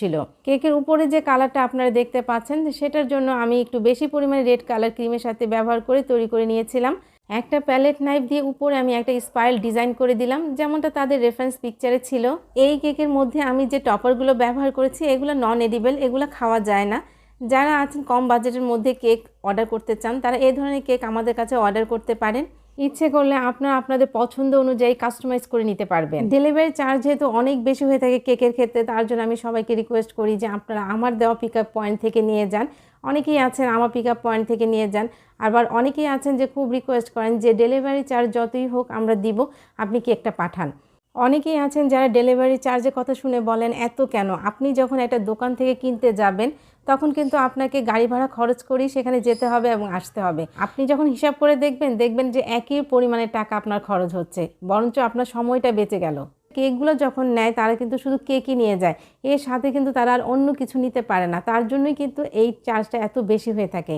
ছিল। কেকের উপরে যে কালারটা আপনারা দেখতে পাচ্ছেন সেটার জন্য আমি একটু বেশি পরিমাণে রেড কালার ক্রিমের সাথে ব্যবহার করে তৈরি করে নিয়েছিলাম। একটা প্যালেট নাইফ দিয়ে উপরে আমি একটা স্পাইরাল ডিজাইন করে দিলাম, যেমনটা তাদের রেফারেন্স পিকচারে ছিল। এই কেকের মধ্যে আমি যে টপারগুলো ব্যবহার করেছি এগুলো নন এডিবল, এগুলো খাওয়া যায় না। যারা আছেন কম বাজেটের মধ্যে কেক অর্ডার করতে চান তারা এই ধরনের কেক আমাদের কাছে অর্ডার করতে পারেন। ইচ্ছে করলে আপনারা আপনাদের পছন্দ অনুযায়ী কাস্টমাইজ করে নিতে পারবেন। ডেলিভারি চার্জ যেহেতু অনেক বেশি হয়ে থাকে কেকের ক্ষেত্রে, তার জন্য আমি সবাইকে রিকোয়েস্ট করি যে আপনারা আমার দেওয়া পিক আপ পয়েন্ট থেকে নিয়ে যান। অনেকেই আছেন আমার পিক আপ পয়েন্ট থেকে নিয়ে যান, আবার অনেকেই আছেন যে খুব রিকোয়েস্ট করেন যে ডেলিভারি চার্জ যতই হোক আমরা দিব, আপনি কেকটা পাঠান। অনেকেই আছেন যারা ডেলিভারি চার্জের কথা শুনে বলেন এত কেন। আপনি যখন একটা দোকান থেকে কিনতে যাবেন তখন কিন্তু আপনাকে গাড়ি ভাড়া খরচ করেই সেখানে যেতে হবে এবং আসতে হবে। আপনি যখন হিসাব করে দেখবেন যে একই পরিমাণে টাকা আপনার খরচ হচ্ছে, বরঞ্চ আপনার সময়টা বেঁচে গেল। কেকগুলো যখন নেয় তারা কিন্তু শুধু কেকই নিয়ে যায়, এর সাথে কিন্তু তারা আর অন্য কিছু নিতে পারে না। তার জন্যই কিন্তু এই চার্জটা এত বেশি হয়ে থাকে।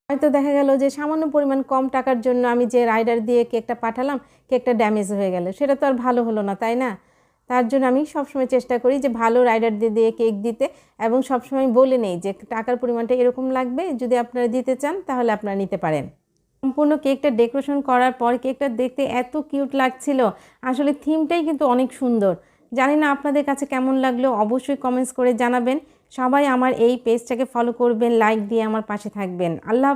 হয়তো দেখা গেল যে সামান্য পরিমাণ কম টাকার জন্য আমি যে রাইডার দিয়ে কেকটা পাঠালাম, কেকটা ড্যামেজ হয়ে গেল, সেটা তো আর ভালো হলো না, তাই না? তার জন্য আমি সবসময় চেষ্টা করি যে ভালো রাইডার দিয়ে কেক দিতে, এবং সবসময় বলে নেই যে টাকার পরিমাণটা এরকম লাগবে, যদি আপনারা দিতে চান তাহলে আপনারা নিতে পারেন। সম্পূর্ণ কেকটা ডেকোরেশন করার পর কেকটা দেখতে এত কিউট লাগছিল, আসলে থিমটাই কিন্তু অনেক সুন্দর। জানি না আপনাদের কাছে কেমন লাগলো, অবশ্যই কমেন্টস করে জানাবেন। সবাই আমার এই পেজটাকে ফলো করবেন, লাইক দিয়ে আমার পাশে থাকবেন। আল্লাহ।